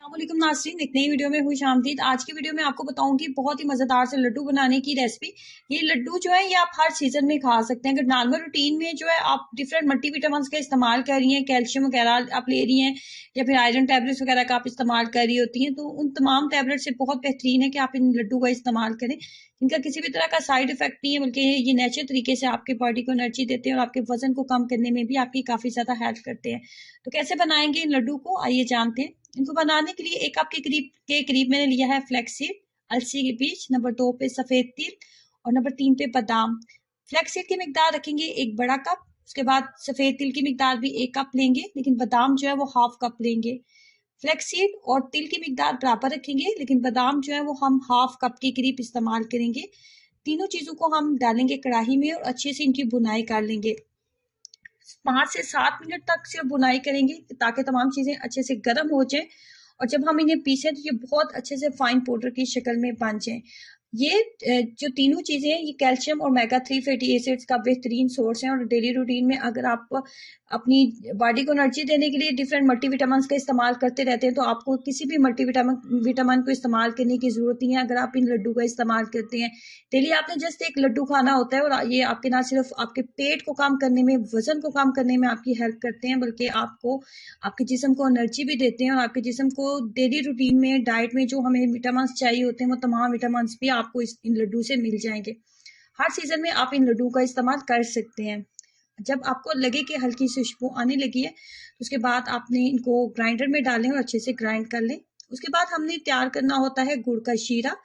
अस्सलामुअलैकुम नाज़रीन, एक नई वीडियो में खुश आमदीद। आज की वीडियो में आपको बताऊंगी बहुत ही मज़ेदार से लड्डू बनाने की रेसिपी। ये लड्डू जो है ये आप हर सीजन में खा सकते हैं। अगर नॉर्मल रूटीन में जो है आप डिफरेंट मल्टीविटामिन का इस्तेमाल कर रही हैं, कैल्शियम वगैरह आप ले रही हैं या फिर आयरन टैबलेट्स वगैरह का आप इस्तेमाल कर रही होती हैं, तो उन तमाम टैबलेट से बहुत बेहतरीन है कि आप इन लड्डू का इस्तेमाल करें। इनका किसी भी तरह का साइड इफेक्ट नहीं है, बल्कि ये नेचुरल तरीके से आपके बॉडी को एनर्जी देते हैं और आपके वजन को कम करने में भी आपकी काफ़ी ज़्यादा हेल्प करते हैं। तो कैसे बनाएंगे इन लड्डू को, आइए जानते हैं। इनको बनाने के लिए 1 कप के करीब मैंने लिया है फ्लैक्सीड, अलसी के बीज, नंबर 2 पे सफेद तिल और नंबर 3 पे बादाम। फ्लैक्सीड की मिकदार रखेंगे 1 बड़ा कप, उसके बाद सफेद तिल की मिकदार भी 1 कप लेंगे, लेकिन बादाम जो है वो हाफ कप लेंगे। फ्लैक्सीड और तिल की मिकदार बराबर रखेंगे, लेकिन बादाम जो है वो हम हाफ कप के करीब इस्तेमाल करेंगे। तीनों चीजों को हम डालेंगे कढ़ाई में और अच्छे से इनकी बुनाई कर लेंगे। 5 से 7 मिनट तक सिर्फ बुनाई करेंगे ताकि तमाम चीजें अच्छे से गर्म हो जाएं और जब हम इन्हें पीसें तो ये बहुत अच्छे से फाइन पाउडर की शक्ल में बन जाएं। ये जो तीनों चीजें हैं ये कैल्शियम और ओमेगा 3 फैटी एसिड्स का बेहतरीन सोर्स है और डेली रूटीन में अगर आप अपनी बॉडी को एनर्जी देने के लिए डिफरेंट मल्टीविटामिन का इस्तेमाल करते रहते हैं तो आपको किसी भी विटामिन को इस्तेमाल करने की जरूरत नहीं है अगर आप इन लड्डू का इस्तेमाल करते हैं। डेली आपने जस्ट एक लड्डू खाना होता है और ये आपके ना सिर्फ आपके पेट को कम करने में, वजन को कम करने में आपकी हेल्प करते हैं, बल्कि आपको आपके जिस्म को एनर्जी भी देते हैं और आपके जिस्म को डेली रूटीन में डाइट में जो हमें विटामिन चाहिए होते हैं वो तमाम विटामिन भी आपको इन लड्डू से मिल जाएंगे। हर सीजन में आप इन लड्डू का इस्तेमाल कर सकते हैं। जब आपको लगे कि हल्की सी खुशबू आने लगी है तो उसके बाद आपने इनको ग्राइंडर में डालें और अच्छे से ग्राइंड कर लें। उसके बाद हमने तैयार करना होता है गुड़ का शीरा।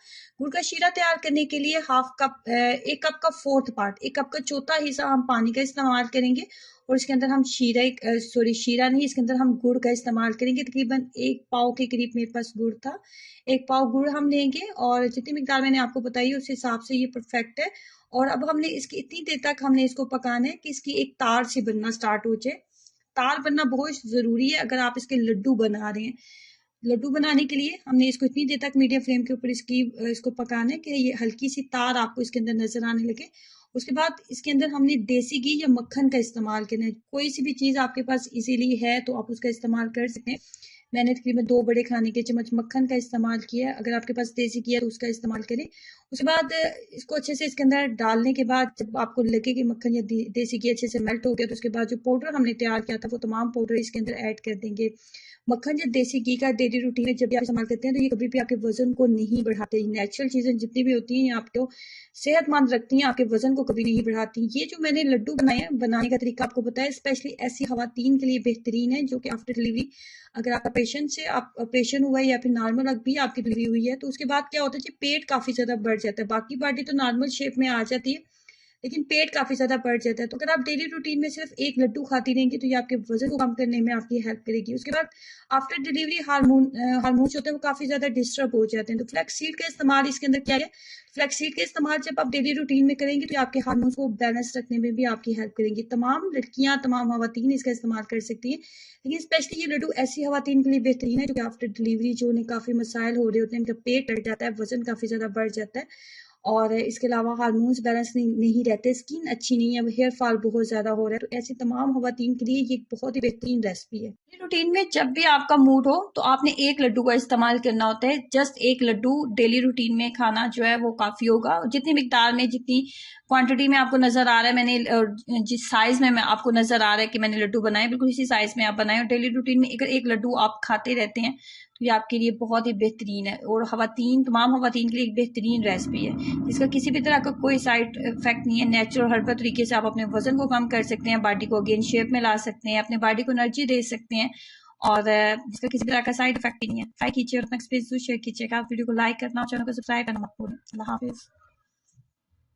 गुड़ का शीरा तैयार करने के लिए 1 कप का 4th पार्ट, 1 कप का चौथा हिस्सा हम पानी का इस्तेमाल करेंगे और इसके अंदर हम शीरा नहीं, इसके अंदर हम गुड़ का इस्तेमाल करेंगे। तकरीबन 1 पाव के करीब मेरे पास गुड़ था, 1 पाव गुड़ हम लेंगे और जितनी मिकदार मैंने आपको बताई उस हिसाब से ये परफेक्ट है। और अब हमने इसकी इतनी देर तक हमने इसको पकाना है कि इसकी एक तार सी बनना स्टार्ट हो जाए। तार बनना बहुत जरूरी है अगर आप इसके लड्डू बना रहे हैं। लड्डू बनाने के लिए हमने इसको इतनी देर तक मीडियम फ्लेम के ऊपर इसको पकाना है कि ये हल्की सी तार आपको इसके अंदर नजर आने लगे। उसके बाद इसके अंदर हमने देसी घी या मक्खन का इस्तेमाल करना है। कोई सी भी चीज आपके पास इजीली है तो आप उसका इस्तेमाल कर सकते हैं। मैंने तकरीबन 2 बड़े खाने के चम्मच मक्खन का इस्तेमाल किया है। अगर आपके पास देसी घी है तो उसका इस्तेमाल करें। उसके बाद इसको अच्छे से इसके अंदर डालने के बाद जब आपको लगे कि मक्खन या देसी घी अच्छे से मेल्ट हो गया तो उसके बाद जो पाउडर हमने तैयार किया था वो तमाम पाउडर इसके अंदर ऐड कर देंगे। मक्खन या देसी घी का डेली रूटीन में जब भी आप इस्तेमाल करते हैं तो ये कभी भी आपके वजन को नहीं बढ़ाते। नेचुरल चीजें जितनी भी होती हैं ये आपको सेहतमंद रखती हैं, आपके वजन को कभी नहीं बढ़ाती। ये जो मैंने लड्डू बनाए हैं बनाने का तरीका आपको बताया, स्पेशली ऐसी खवातीन के लिए बेहतरीन है जो कि आफ्टर डिलीवरी अगर आपका पेशेंट से आप ऑपरेशन हुआ है या फिर नॉर्मल भी आपकी डिलीवरी हुई है तो उसके बाद क्या होता है कि पेट काफी ज्यादा बढ़ जाता है। बाकी बॉडी तो नॉर्मल शेप में आ जाती है लेकिन पेट काफी ज्यादा बढ़ जाता है। तो अगर आप डेली रूटीन में सिर्फ एक लड्डू खाती रहेंगी तो ये आपके वजन को कम करने में आपकी हेल्प करेगी। उसके बाद आफ्टर डिलीवरी हार्मोन्स होते हैं वो काफी ज्यादा डिस्टर्ब हो जाते हैं। तो फ्लैक्सीड का इस्तेमाल इसके अंदर क्या है, फ्लैक्सीड का इस्तेमाल जब आप डेली रूटीन में करेंगे तो आपके हार्मोन्स को बैलेंस रखने में भी आपकी हेल्प करेंगी। तमाम लड़कियां, तमाम खवातीन इसका इस्तेमाल कर सकती हैं, लेकिन स्पेशली ये लड्डू ऐसी खवातीन के लिए बेहतरीन है जो कि आफ्टर डिलीवरी जो उन्हें काफी मसाइल हो रहे होते हैं, उनका पेट बढ़ जाता है, वजन काफी ज्यादा बढ़ जाता है और इसके अलावा हार्मोन्स बैलेंस नहीं रहते, स्किन अच्छी नहीं है, हेयर फॉल बहुत ज्यादा हो रहा है। तो ऐसी तमाम खवातीन के लिए ये बहुत ही बेहतरीन रेसिपी है। रूटीन में जब भी आपका मूड हो तो आपने एक लड्डू का इस्तेमाल करना होता है। जस्ट एक लड्डू डेली रूटीन में खाना जो है वो काफी होगा। जितनी मिकदार में, जितनी क्वांटिटी में आपको नजर आ रहा है, मैंने जिस साइज में मैं आपको नजर आ रहा है कि मैंने लड्डू बनाए, बिल्कुल इसी साइज में आप बनाए और डेली रूटीन में अगर एक लड्डू आप खाते रहते हैं तो ये आपके लिए बहुत ही बेहतरीन है और तमाम खवातीन के लिए एक बेहतरीन रेसिपी है जिसका किसी भी तरह का कोई साइड इफेक्ट नहीं है। नेचुरल हर्बल तरीके से आप अपने वजन को कम कर सकते हैं, बॉडी को अगेन शेप में ला सकते हैं, अपने बॉडी को एनर्जी दे सकते हैं और इसका किसी तरह का साइड इफेक्ट ही नहीं है। ट्राई कीजिए और अपना एक्सपीरियंस शेयर कीजिएगा। वीडियो को लाइक करना, चैनल को सब्सक्राइब करना मत भूलें। अल्लाह हाफिज।